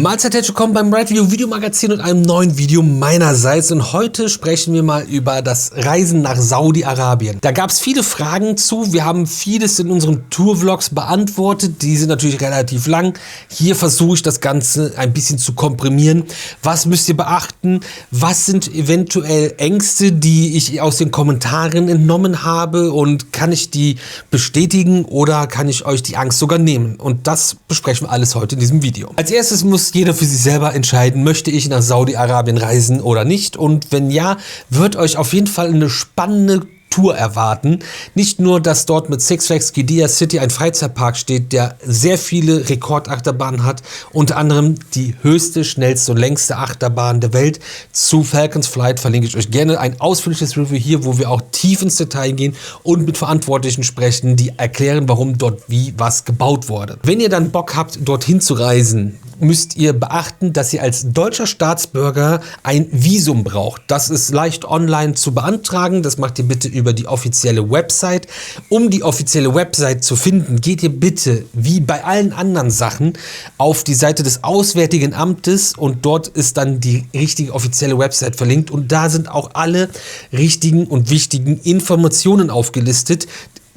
Mahlzeit, herzlich willkommen beim Ride Video Magazin und einem neuen Video meinerseits. Und heute sprechen wir mal über das Reisen nach Saudi-Arabien. Da gab es viele Fragen zu. Wir haben vieles in unseren Tour-Vlogs beantwortet. Die sind natürlich relativ lang. Hier versuche ich das Ganze ein bisschen zu komprimieren. Was müsst ihr beachten? Was sind eventuell Ängste, die ich aus den Kommentaren entnommen habe? Und kann ich die bestätigen oder kann ich euch die Angst sogar nehmen? Und das besprechen wir alles heute in diesem Video. Als erstes muss jeder für sich selber entscheiden, möchte ich nach Saudi-Arabien reisen oder nicht. Und wenn ja, wird euch auf jeden Fall eine spannende Tour erwarten. Nicht nur, dass dort mit Six Flags Qiddiya City ein Freizeitpark steht, der sehr viele Rekordachterbahnen hat, unter anderem die höchste, schnellste und längste Achterbahn der Welt. Zu Falcons Flight verlinke ich euch gerne ein ausführliches Review hier, wo wir auch tief ins Detail gehen und mit Verantwortlichen sprechen, die erklären, warum dort wie was gebaut wurde. Wenn ihr dann Bock habt, dorthin zu reisen, müsst ihr beachten, dass ihr als deutscher Staatsbürger ein Visum braucht. Das ist leicht online zu beantragen. Das macht ihr bitte über die offizielle Website. Um die offizielle Website zu finden, geht ihr bitte, wie bei allen anderen Sachen, auf die Seite des Auswärtigen Amtes und dort ist dann die richtige offizielle Website verlinkt und da sind auch alle richtigen und wichtigen Informationen aufgelistet,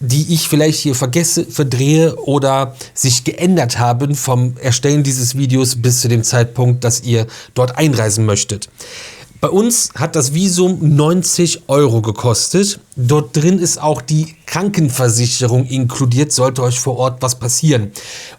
die ich vielleicht hier vergesse, verdrehe oder sich geändert haben vom Erstellen dieses Videos bis zu dem Zeitpunkt, dass ihr dort einreisen möchtet. Bei uns hat das Visum 90 € gekostet. Dort drin ist auch die Krankenversicherung inkludiert, sollte euch vor Ort was passieren.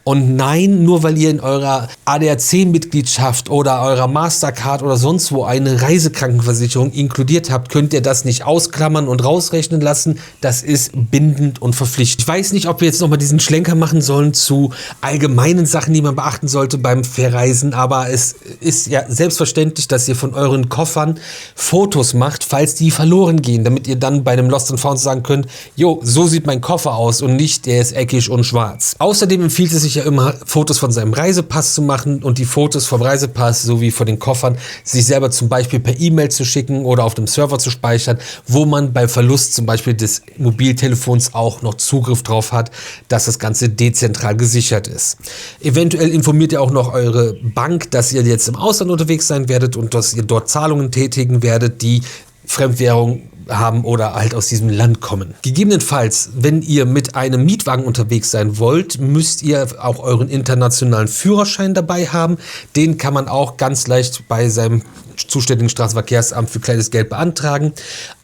Und nein, nur weil ihr in eurer ADAC-Mitgliedschaft oder eurer Mastercard oder sonst wo eine Reisekrankenversicherung inkludiert habt, könnt ihr das nicht ausklammern und rausrechnen lassen. Das ist bindend und verpflichtend. Ich weiß nicht, ob wir jetzt nochmal diesen Schlenker machen sollen zu allgemeinen Sachen, die man beachten sollte beim Verreisen, aber es ist ja selbstverständlich, dass ihr von euren Koffern Fotos macht, falls die verloren gehen, damit ihr dann bei einem Lost and Found sagen könnt, jo, so sieht mein Koffer aus und nicht, der ist eckig und schwarz. Außerdem empfiehlt es sich ja immer, Fotos von seinem Reisepass zu machen und die Fotos vom Reisepass sowie von den Koffern sich selber zum Beispiel per E-Mail zu schicken oder auf dem Server zu speichern, wo man bei Verlust zum Beispiel des Mobiltelefons auch noch Zugriff drauf hat, dass das Ganze dezentral gesichert ist. Eventuell informiert ihr auch noch eure Bank, dass ihr jetzt im Ausland unterwegs sein werdet und dass ihr dort Zahlungen tätigen werdet, die Fremdwährung haben oder halt aus diesem Land kommen. Gegebenenfalls, wenn ihr mit einem Mietwagen unterwegs sein wollt, müsst ihr auch euren internationalen Führerschein dabei haben. Den kann man auch ganz leicht bei seinem zuständigen Straßenverkehrsamt für kleines Geld beantragen.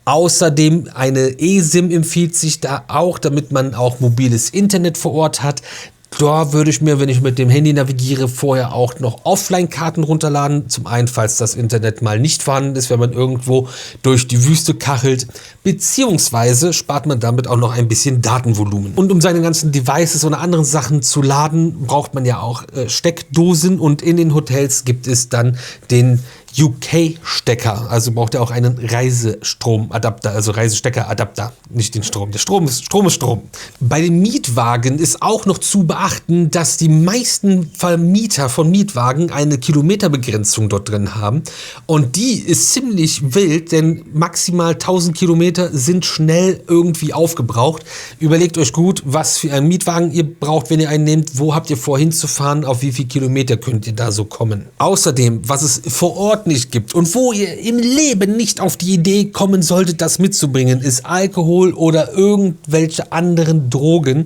Außerdem eine eSIM empfiehlt sich da auch, damit man auch mobiles Internet vor Ort hat. Da würde ich mir, wenn ich mit dem Handy navigiere, vorher auch noch Offline-Karten runterladen. Zum einen, falls das Internet mal nicht vorhanden ist, wenn man irgendwo durch die Wüste kachelt. Beziehungsweise spart man damit auch noch ein bisschen Datenvolumen. Und um seine ganzen Devices oder anderen Sachen zu laden, braucht man ja auch Steckdosen. Und in den Hotels gibt es dann den UK-Stecker, also braucht ihr auch einen Reisestromadapter, also Reisesteckeradapter, nicht den Strom. Der Strom ist Strom. Bei den Mietwagen ist auch noch zu beachten, dass die meisten Vermieter von Mietwagen eine Kilometerbegrenzung dort drin haben und die ist ziemlich wild, denn maximal 1000 Kilometer sind schnell irgendwie aufgebraucht. Überlegt euch gut, was für einen Mietwagen ihr braucht, wenn ihr einen nehmt, wo habt ihr vor hinzufahren, auf wie viele Kilometer könnt ihr da so kommen. Außerdem, was es vor Ort nicht gibt und wo ihr im Leben nicht auf die Idee kommen solltet, das mitzubringen, ist Alkohol oder irgendwelche anderen Drogen.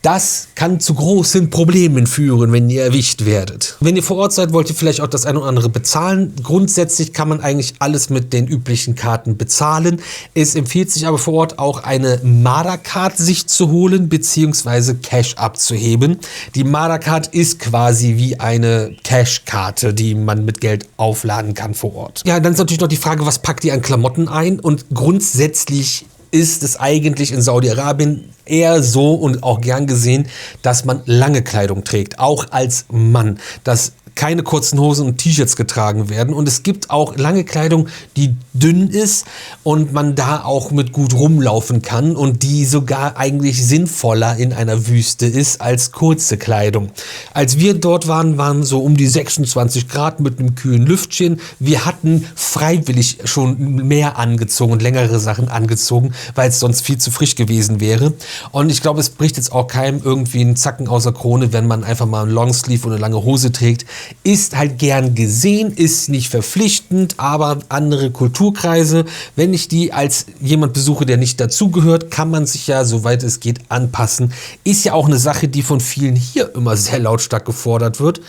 Das kann zu großen Problemen führen, wenn ihr erwischt werdet. Wenn ihr vor Ort seid, wollt ihr vielleicht auch das eine oder andere bezahlen. Grundsätzlich kann man eigentlich alles mit den üblichen Karten bezahlen. Es empfiehlt sich aber vor Ort auch eine Maracard sich zu holen bzw. Cash abzuheben. Die Maracard ist quasi wie eine Cash-Karte, die man mit Geld aufladen kann vor Ort. Ja, dann ist natürlich noch die Frage, was packt ihr an Klamotten ein? Und grundsätzlich ist es eigentlich in Saudi-Arabien eher so und auch gern gesehen, dass man lange Kleidung trägt, auch als Mann, dass keine kurzen Hosen und T-Shirts getragen werden und es gibt auch lange Kleidung, die dünn ist und man da auch mit gut rumlaufen kann und die sogar eigentlich sinnvoller in einer Wüste ist als kurze Kleidung. Als wir dort waren so um die 26 Grad mit einem kühlen Lüftchen. Wir hatten freiwillig schon mehr angezogen und längere Sachen angezogen, weil es sonst viel zu frisch gewesen wäre. Und ich glaube, es bricht jetzt auch keinem irgendwie einen Zacken aus der Krone, wenn man einfach mal einen Longsleeve und eine lange Hose trägt. ist halt gern gesehen, ist nicht verpflichtend, aber andere Kulturkreise, wenn ich die als jemand besuche, der nicht dazugehört, kann man sich ja, soweit es geht, anpassen. Ist ja auch eine Sache, die von vielen hier immer sehr lautstark gefordert wird.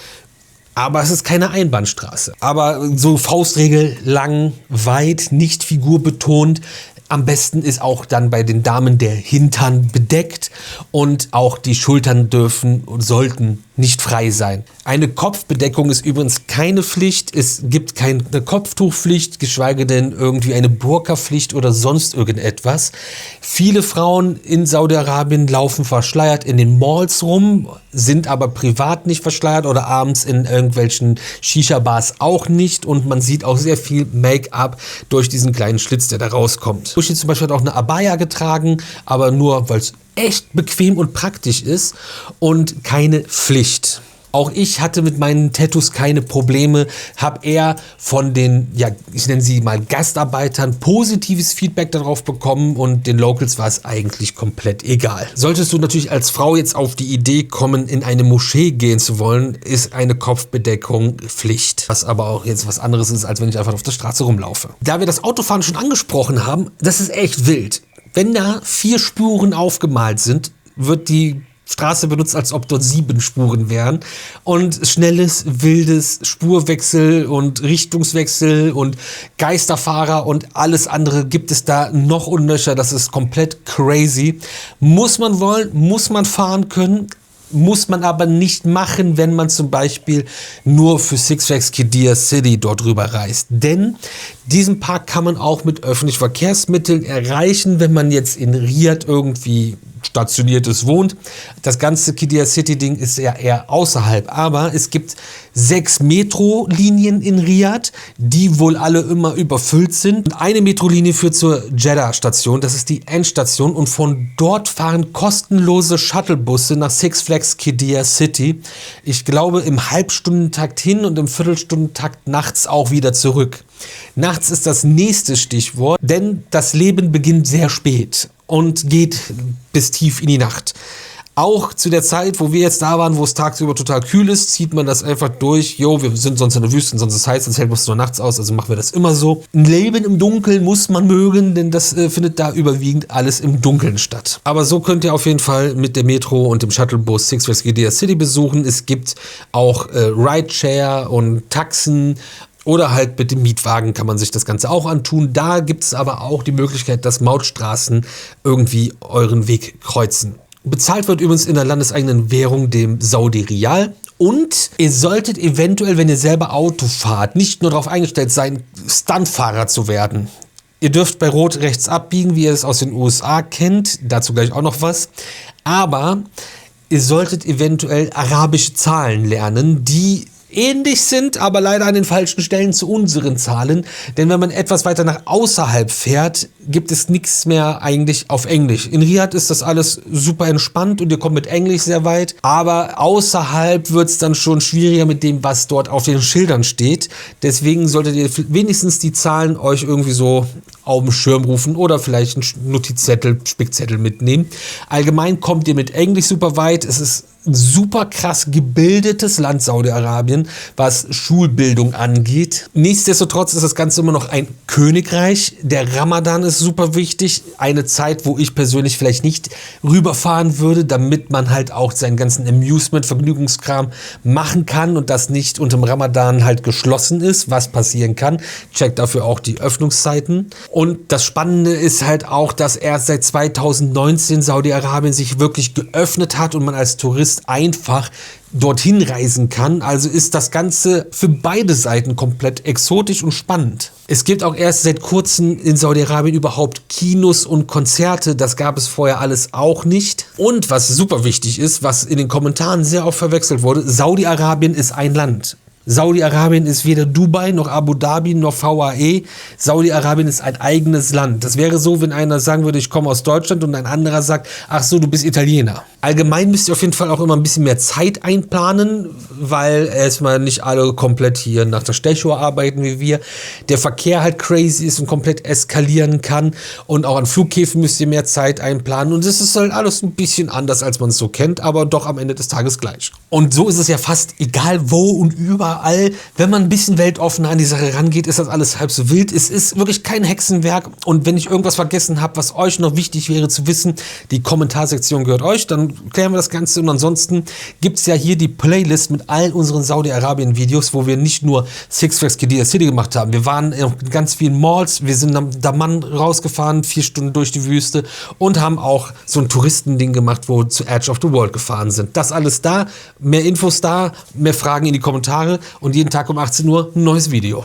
Aber es ist keine Einbahnstraße. Aber so Faustregel, lang, weit, nicht figurbetont. Am besten ist auch dann bei den Damen der Hintern bedeckt und auch die Schultern dürfen und sollten nicht frei sein. Eine Kopfbedeckung ist übrigens keine Pflicht. Es gibt keine Kopftuchpflicht, geschweige denn irgendwie eine Burka-Pflicht oder sonst irgendetwas. Viele Frauen in Saudi-Arabien laufen verschleiert in den Malls rum, sind aber privat nicht verschleiert oder abends in irgendwelchen Shisha-Bars auch nicht. Und man sieht auch sehr viel Make-up durch diesen kleinen Schlitz, der da rauskommt. Bushi zum Beispiel hat auch eine Abaya getragen, aber nur, weil es echt bequem und praktisch ist und keine Pflicht. Auch ich hatte mit meinen Tattoos keine Probleme, habe eher von den, ja, ich nenne sie mal Gastarbeitern, positives Feedback darauf bekommen und den Locals war es eigentlich komplett egal. Solltest du natürlich als Frau jetzt auf die Idee kommen, in eine Moschee gehen zu wollen, ist eine Kopfbedeckung Pflicht. Was aber auch jetzt was anderes ist, als wenn ich einfach auf der Straße rumlaufe. Da wir das Autofahren schon angesprochen haben, das ist echt wild. Wenn da 4 Spuren aufgemalt sind, wird die Straße benutzt, als ob dort 7 Spuren wären. Und schnelles, wildes Spurwechsel und Richtungswechsel und Geisterfahrer und alles andere gibt es da noch und nöcher. Das ist komplett crazy. Muss man wollen, muss man fahren können. Muss man aber nicht machen, wenn man zum Beispiel nur für Six Flags Qiddiya City dort rüber reist. Denn diesen Park kann man auch mit öffentlichen Verkehrsmitteln erreichen, wenn man jetzt in Riyadh irgendwie stationiertes wohnt. Das ganze Qiddiya City Ding ist ja eher außerhalb, aber es gibt 6 Metrolinien in Riyadh, die wohl alle immer überfüllt sind. Und eine Metrolinie führt zur Jeddah Station, das ist die Endstation und von dort fahren kostenlose Shuttlebusse nach Six Flags Qiddiya City. Ich glaube im Halbstundentakt hin und im Viertelstundentakt nachts auch wieder zurück. Nachts ist das nächste Stichwort, denn das Leben beginnt sehr spät und geht bis tief in die Nacht. Auch zu der Zeit, wo wir jetzt da waren, wo es tagsüber total kühl ist, zieht man das einfach durch. Jo, wir sind sonst in der Wüste, sonst ist es heiß, sonst hält es nur nachts aus, also machen wir das immer so. Ein Leben im Dunkeln muss man mögen, denn das findet da überwiegend alles im Dunkeln statt. Aber so könnt ihr auf jeden Fall mit der Metro und dem Shuttlebus Six Flags Qiddiya City besuchen. Es gibt auch Rideshare und Taxen. Oder halt mit dem Mietwagen kann man sich das Ganze auch antun. Da gibt es aber auch die Möglichkeit, dass Mautstraßen irgendwie euren Weg kreuzen. Bezahlt wird übrigens in der landeseigenen Währung, dem Saudi-Rial. Und ihr solltet eventuell, wenn ihr selber Auto fahrt, nicht nur darauf eingestellt sein, Stuntfahrer zu werden. Ihr dürft bei Rot rechts abbiegen, wie ihr es aus den USA kennt. Dazu gleich auch noch was. Aber ihr solltet eventuell arabische Zahlen lernen, die ähnlich sind, aber leider an den falschen Stellen zu unseren Zahlen. Denn wenn man etwas weiter nach außerhalb fährt, gibt es nichts mehr eigentlich auf Englisch. In Riyadh ist das alles super entspannt und ihr kommt mit Englisch sehr weit. Aber außerhalb wird es dann schon schwieriger mit dem, was dort auf den Schildern steht. Deswegen solltet ihr wenigstens die Zahlen euch irgendwie so auf dem Schirm rufen oder vielleicht einen Notizzettel, Spickzettel mitnehmen. Allgemein kommt ihr mit Englisch super weit. Es ist ein super krass gebildetes Land, Saudi-Arabien, was Schulbildung angeht. Nichtsdestotrotz ist das Ganze immer noch ein Königreich. Der Ramadan ist super wichtig. Eine Zeit, wo ich persönlich vielleicht nicht rüberfahren würde, damit man halt auch seinen ganzen Amusement, Vergnügungskram machen kann und das nicht unter dem Ramadan halt geschlossen ist, was passieren kann. Checkt dafür auch die Öffnungszeiten. Und das Spannende ist halt auch, dass erst seit 2019 Saudi-Arabien sich wirklich geöffnet hat und man als Tourist einfach dorthin reisen kann. Also ist das Ganze für beide Seiten komplett exotisch und spannend. Es gibt auch erst seit kurzem in Saudi-Arabien überhaupt Kinos und Konzerte. Das gab es vorher alles auch nicht. Und was super wichtig ist, was in den Kommentaren sehr oft verwechselt wurde, Saudi-Arabien ist ein Land. Saudi-Arabien ist weder Dubai noch Abu Dhabi noch VAE. Saudi-Arabien ist ein eigenes Land. Das wäre so, wenn einer sagen würde, ich komme aus Deutschland und ein anderer sagt, ach so, du bist Italiener. Allgemein müsst ihr auf jeden Fall auch immer ein bisschen mehr Zeit einplanen, weil erstmal nicht alle komplett hier nach der Stechuhr arbeiten wie wir. Der Verkehr halt crazy ist und komplett eskalieren kann. Und auch an Flughäfen müsst ihr mehr Zeit einplanen. Und es ist halt alles ein bisschen anders, als man es so kennt, aber doch am Ende des Tages gleich. Und so ist es ja fast egal wo und überall. Wenn man ein bisschen weltoffener an die Sache rangeht, ist das alles halb so wild. Es ist wirklich kein Hexenwerk. Und wenn ich irgendwas vergessen habe, was euch noch wichtig wäre zu wissen, die Kommentarsektion gehört euch, dann klären wir das Ganze. Und ansonsten gibt es ja hier die Playlist mit all unseren Saudi-Arabien-Videos, wo wir nicht nur Six Flags Qiddiya City gemacht haben. Wir waren in ganz vielen Malls, wir sind am Daman rausgefahren, 4 Stunden durch die Wüste und haben auch so ein Touristending gemacht, wo wir zu Edge of the World gefahren sind. Das alles da, mehr Infos da, mehr Fragen in die Kommentare und jeden Tag um 18 Uhr ein neues Video.